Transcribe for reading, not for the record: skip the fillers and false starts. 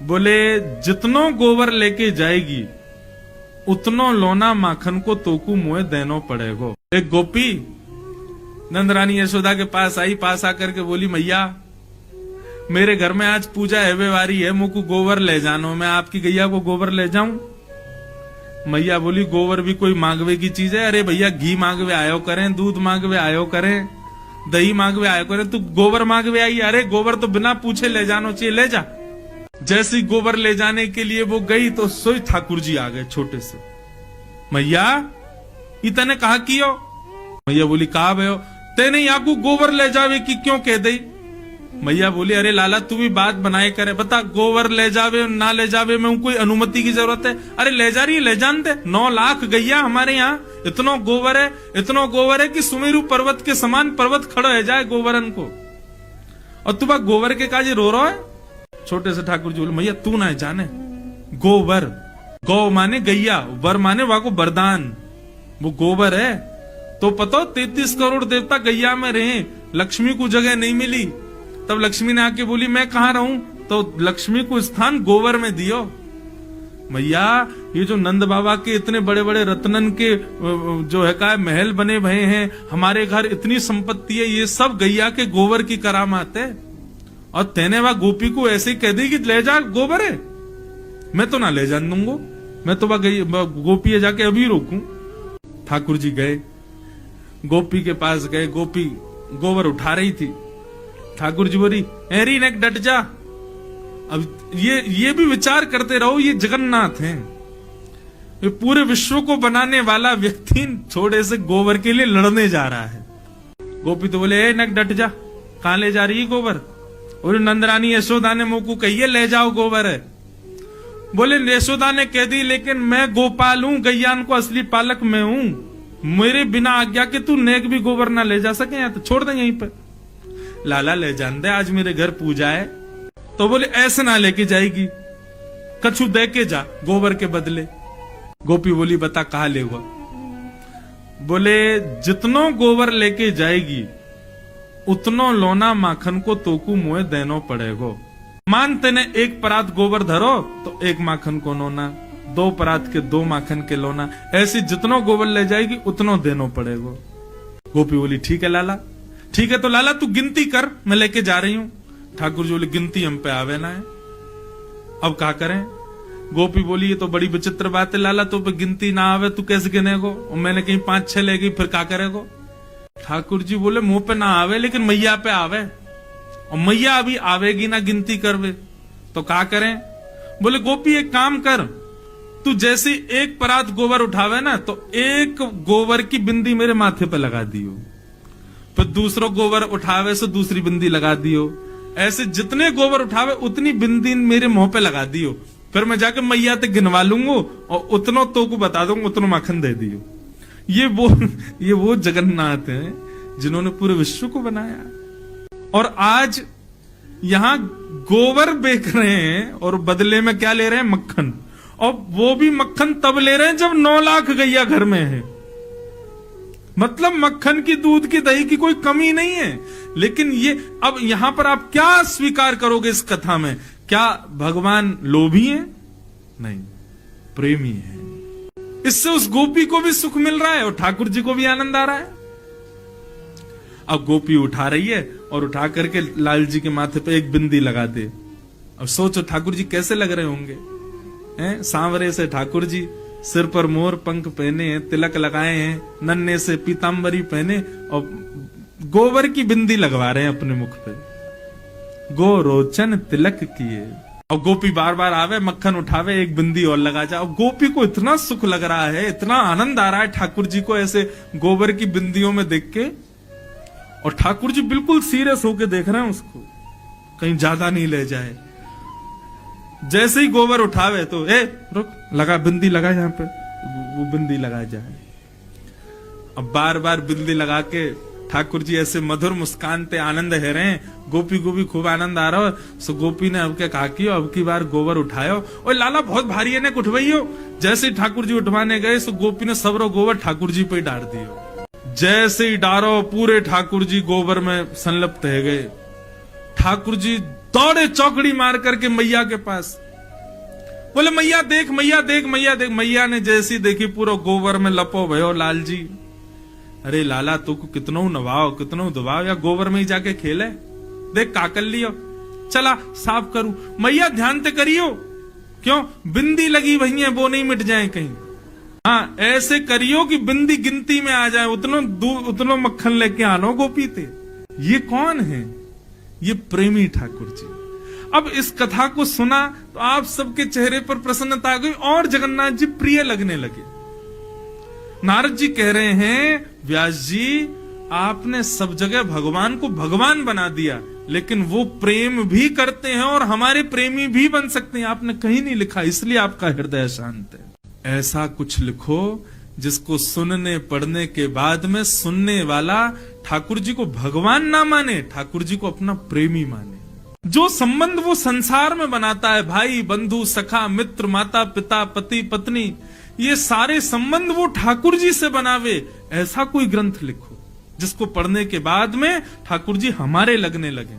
बोले जितनो गोबर लेके जाएगी उतनो लोना माखन को तोकू मुए देनो पड़ेगो। एक गोपी नंद रानी यशोदा के पास आई, पास आकर के बोली मैया मेरे घर में आज पूजा हेवेवारी है, मुझको गोबर ले जानो, मैं आपकी गैया को गोबर ले जाऊं। मैया बोली गोबर भी कोई मांगवे की चीज है? अरे भैया घी मांगवे आयो करें, दूध मांगवे आयो करें, दही मांगवे आयो करें, तू गोबर मांगवे आई? अरे गोबर तो बिना पूछे ले जानो चाहिए, ले जा। जैसी गोबर ले जाने के लिए वो गई तो सोई ठाकुर जी आ गए छोटे से। मैया इतने कहा कियो? मैया बोली कहा भयो तेने याकू गोबर ले जावे की क्यों कह दई? मैया बोली अरे लाला तू भी बात बनाए करे, बता गोबर ले जावे ना ले जावे में कोई अनुमति की जरूरत है? अरे ले जा रही है, ले जान दे। 9 लाख गैया हमारे यहाँ, इतनो गोबर है कि सुमेरु पर्वत के समान पर्वत खड़ा है जाए गोबरन को, और तू बा गोबर के काजे रो रहा है? छोटे से ठाकुर जी बोले मैया तू ना जाने, गोबर गौ माने गैया, वर माने वहां को वरदान, वो गोबर है तो पता 33 करोड़ देवता गैया में रहे, लक्ष्मी को जगह नहीं मिली, तब लक्ष्मी ने आके बोली मैं कहां रहूं, तो लक्ष्मी को स्थान गोबर में दियो। मैया ये जो नंद बाबा के इतने बड़े बड़े रत्नन के जो है का महल बने भये हैं, हमारे घर इतनी संपत्ति है, ये सब गैया के गोबर की करामात है, और तेने वह गोपी को ऐसे ही कह दी कि ले जा गोबर है? मैं तो ना ले जान दूंगा, मैं तो वह गोपी है जाके अभी रोकूं। ठाकुर जी गए, गोपी के पास गए, गोपी गोबर उठा रही थी। ठाकुर जी बोली एरी नेक डट जा। अब ये भी विचार करते रहो, ये जगन्नाथ हैं, ये पूरे विश्व को बनाने वाला व्यक्ति थोड़े से गोबर के लिए लड़ने जा रहा है। गोपी तो बोले ए नेक डट जा, कहां ले जा रही है गोबर? और नंदरानी यशोदा ने मुंह को कहिए ले जाओ गोबर है। बोले यशोदा ने कह दी लेकिन मैं गोपाल हूं, गैयान को असली पालक मैं हूं, मेरे बिना आज्ञा के तू नेक भी गोबर ना ले जा सके, या तो छोड़ दे यहीं पर। लाला ले जान दे, आज मेरे घर पूजा है। तो बोले ऐसे ना लेके जाएगी, कछु दे के जा गोबर के बदले। गोपी बोली बता कहा ले हुआ? बोले जितनो गोबर लेके जाएगी उतनो लोना माखन को तोकू मुए देनो पड़ेगो। मान तेने 1 परात गोबर धरो तो 1 माखन को लोना, 2 परात के 2 माखन के लोना, ऐसी जितनो गोबर ले जाएगी उतनो देनो पड़ेगो। गोपी बोली ठीक है लाला, ठीक है तो लाला तू गिनती कर, मैं लेके जा रही हूं। ठाकुर जी बोले गिनती हम पे आवे ना है, अब क्या करें? गोपी बोली ये तो बड़ी विचित्र बात है लाला, तो पे गिनती ना आवे तू कैसे गिनेगो? और मैंने कहीं 5-6 ले गई फिर क्या करेगो? ठाकुर जी बोले मुंह पे ना आवे लेकिन मैया पे आवे, और मैया अभी आवेगी ना गिनती करवे, तो क्या करें? बोले गोपी एक काम कर, तू जैसे 1 परात गोबर उठावे ना तो 1 गोबर की बिंदी मेरे माथे पे लगा दियो, फिर दूसरो गोबर उठावे से दूसरी बिंदी लगा दियो, ऐसे जितने गोबर उठावे उतनी बिंदी मेरे मुंह पे लगा दियो, फिर मैं जाके मैया ते गिनवा लूंगा और उतनो तो को बता दूंगा, उतनो माखन दे दियो। ये वो जगन्नाथ हैं जिन्होंने पूरे विश्व को बनाया, और आज यहां गोबर बेच रहे हैं और बदले में क्या ले रहे हैं? मक्खन, और वो भी मक्खन तब ले रहे हैं जब 9 लाख गैया घर में है। मतलब मक्खन की, दूध की, दही की कोई कमी नहीं है। लेकिन ये अब यहां पर आप क्या स्वीकार करोगे इस कथा में? क्या भगवान लोभी हैं? नहीं, प्रेमी है। इससे उस गोपी को भी सुख मिल रहा है और ठाकुर जी को भी आनंद आ रहा है। अब गोपी उठा रही है और उठा करके लाल जी के माथे पे 1 बिंदी लगा दे। अब सोचो ठाकुर जी कैसे लग रहे होंगे, हैं? सांवरे से ठाकुर जी, सिर पर मोर पंख पहने हैं, तिलक लगाए हैं, नन्हे से पीतांबरी पहने और गोबर की बिंदी लगवा रहे हैं अपने मुख पे, गो रोचन तिलक किए। और गोपी बार बार आवे, मक्खन उठावे, 1 बिंदी और लगा जाए। और गोपी को इतना सुख लग रहा है, इतना आनंद आ रहा है ठाकुर जी को ऐसे गोबर की बिंदियों में देख के, और ठाकुर जी बिल्कुल सीरियस होके देख रहे हैं उसको, कहीं ज्यादा नहीं ले जाए। जैसे ही गोबर उठावे तो रुक, लगा बिंदी लगा यहाँ पे, वो बिंदी लगा जाए। अब बार बार बिंदी लगा के ठाकुर जी ऐसे मधुर मुस्कान पे आनंद है रहे हैं। गोपी को भी खूब आनंद आ रहा है। सो गोपी ने अब क्या कहा कि अब की बार गोबर उठायो, और लाला बहुत भारी है ने उठवाइयो। जैसे ही ठाकुर जी उठवाने गए सो गोपी ने सबरो गोबर ठाकुर जी पे डाल दियो। जैसे ही डारो पूरे ठाकुर जी गोबर में संलप्त है गए। ठाकुर जी दौड़े चौकड़ी मार करके मैया के पास, बोले मैया देख, मैया देख, मैया देख। मैया ने जैसी देखी पूरा गोबर में लपो भयो लाल जी। अरे लाला तू को कितनो नवाओ कितनो दबाओ, या गोबर में ही जाके खेले, देख काकल लियो, चला साफ करूं। मैया ध्यान ते करियो, क्यों बिंदी लगी वही है वो नहीं मिट जाए कहीं। हाँ ऐसे करियो कि बिंदी गिनती में आ जाए, उतनो मक्खन लेके आनो गोपी ते। ये कौन है? ये प्रेमी ठाकुर जी। अब इस कथा को सुना तो आप सबके चेहरे पर प्रसन्नता आ गई और जगन्नाथ जी प्रिय लगने लगे। नारद जी कह रहे हैं व्यास जी आपने सब जगह भगवान को भगवान बना दिया, लेकिन वो प्रेम भी करते हैं और हमारे प्रेमी भी बन सकते हैं। आपने कहीं नहीं लिखा, इसलिए आपका हृदय शांत है। ऐसा कुछ लिखो जिसको सुनने पढ़ने के बाद में सुनने वाला ठाकुर जी को भगवान ना माने, ठाकुर जी को अपना प्रेमी माने। जो संबंध वो संसार में बनाता है, भाई बंधु सखा मित्र माता पिता पति पत्नी, ये सारे संबंध वो ठाकुर जी से बनावे। ऐसा कोई ग्रंथ लिखो जिसको पढ़ने के बाद में ठाकुर जी हमारे लगने लगे।